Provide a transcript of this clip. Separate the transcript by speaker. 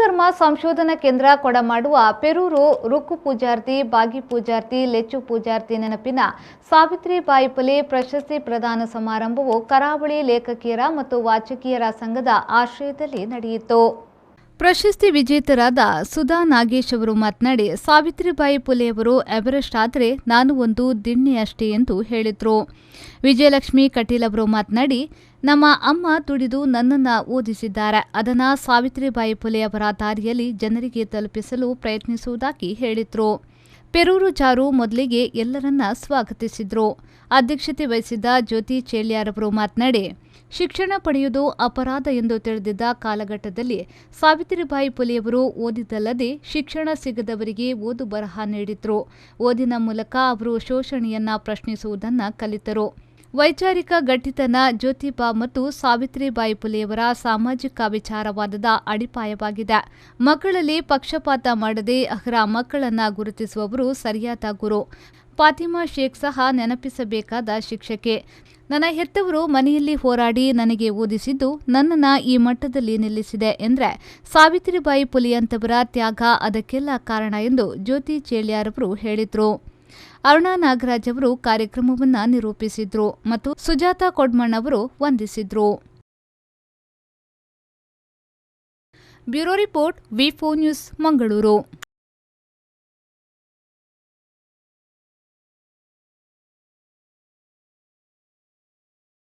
Speaker 1: ಧರ್ಮ ಸಂಶೋಧನಾ ಕೇಂದ್ರ ಕೊಡಮಾಡುವ ಪೆರೂರು ರುಕ್ಕು ಪೂಜಾರ್ತಿ, ಬಾಗಿ ಪೂಜಾರ್ತಿ, ಲೆಚ್ಚು ಪೂಜಾರ್ತಿ ನೆನಪಿನ ಸಾವಿತ್ರಿಬಾಯಿ ಫುಲೆ ಪ್ರಶಸ್ತಿ ಪ್ರದಾನ ಸಮಾರಂಭವು ಕರಾವಳಿ ಲೇಖಕಿಯರ ಮತ್ತು ವಾಚಕಿಯರ ಸಂಘದ ಆಶ್ರಯದಲ್ಲಿ ನಡೆಯಿತು. ಪ್ರಶಸ್ತಿ ವಿಜೇತರಾದ ಸುಧಾ ನಾಗೇಶ್ ಅವರು ಮಾತನಾಡಿ, ಸಾವಿತ್ರಿಬಾಯಿ ಫುಲೆಯವರು ಎವರೆಸ್ಟ್ ಆದರೆ ನಾನು ಒಂದು ದಿಣ್ಣೆಯಷ್ಟೇ ಎಂದು ಹೇಳಿದರು. ವಿಜಯಲಕ್ಷ್ಮಿ ಕಟೀಲ್ ಅವರು ಮಾತನಾಡಿ, ನಮ್ಮ ಅಮ್ಮ ದುಡಿದು ನನ್ನನ್ನು ಓದಿಸಿದ್ದಾರೆ. ಅದನ್ನು ಸಾವಿತ್ರಿಬಾಯಿ ಫುಲೆಯವರ ದಾರಿಯಲ್ಲಿ ಜನರಿಗೆ ತಲುಪಿಸಲು ಪ್ರಯತ್ನಿಸುವುದಾಗಿ ಹೇಳಿದರು. ಪೆರೂರು ಜಾರು ಮೊದಲಿಗೆ ಎಲ್ಲರನ್ನ ಸ್ವಾಗತಿಸಿದ್ರು. ಅಧ್ಯಕ್ಷತೆ ವಹಿಸಿದ್ದ ಜ್ಯೋತಿ ಚೇಳ್ಯಾರವರು ಮಾತನಾಡಿ, ಶಿಕ್ಷಣ ಪಡೆಯುವುದು ಅಪರಾಧ ಎಂದು ತಿಳಿದಿದ್ದ ಕಾಲಘಟ್ಟದಲ್ಲಿ ಸಾವಿತ್ರಿಬಾಯಿ ಫುಲೆಯವರು ಓದಿದ್ದಲ್ಲದೆ ಶಿಕ್ಷಣ ಸಿಗದವರಿಗೆ ಓದು ಬರಹ ನೀಡಿದ್ರು. ಓದಿನ ಮೂಲಕ ಅವರು ಶೋಷಣೆಯನ್ನ ಪ್ರಶ್ನಿಸುವುದನ್ನು ಕಲಿತರು. ವೈಚಾರಿಕ ಗಟ್ಟಿತನ ಜ್ಯೋತಿಬಾ ಮತ್ತು ಸಾವಿತ್ರಿಬಾಯಿ ಫುಲೆಯವರ ಸಾಮಾಜಿಕ ವಿಚಾರವಾದದ ಅಡಿಪಾಯವಾಗಿದೆ. ಮಕ್ಕಳಲ್ಲಿ ಪಕ್ಷಪಾತ ಮಾಡದೆ ಅರ್ಹ ಮಕ್ಕಳನ್ನ ಗುರುತಿಸುವವರು ಸರಿಯಾದ ಗುರು. ಫಾತಿಮಾ ಶೇಖ್ ಸಹ ನೆನಪಿಸಬೇಕಾದ ಶಿಕ್ಷಕಿ. ನನ್ನ ಹೆತ್ತವರು ಮನೆಯಲ್ಲಿ ಹೋರಾಡಿ ನನಗೆ ಓದಿಸಿದ್ದು ನನ್ನನ್ನು ಈ ಮಟ್ಟದಲ್ಲಿ ನಿಲ್ಲಿಸಿದೆ ಎಂದರೆ ಸಾವಿತ್ರಿಬಾಯಿ ಫುಲೆಯಂತವರ ತ್ಯಾಗ ಅದಕ್ಕೆಲ್ಲ ಕಾರಣ ಎಂದು ಜ್ಯೋತಿ ಚೇಳ್ಯಾರವರು ಹೇಳಿದರು. ಅರುಣಾ ನಾಗರಾಜ್ ಅವರು ಕಾರ್ಯಕ್ರಮವನ್ನು ನಿರೂಪಿಸಿದ್ರು ಮತ್ತು ಸುಜಾತಾ ಕೊಡ್ಮಣ್ ಅವರು ವಂದಿಸಿದ್ರು. ಬ್ಯೂರೋ ರಿಪೋರ್ಟ್, ವಿ4 ನ್ಯೂಸ್, ಮಂಗಳೂರು.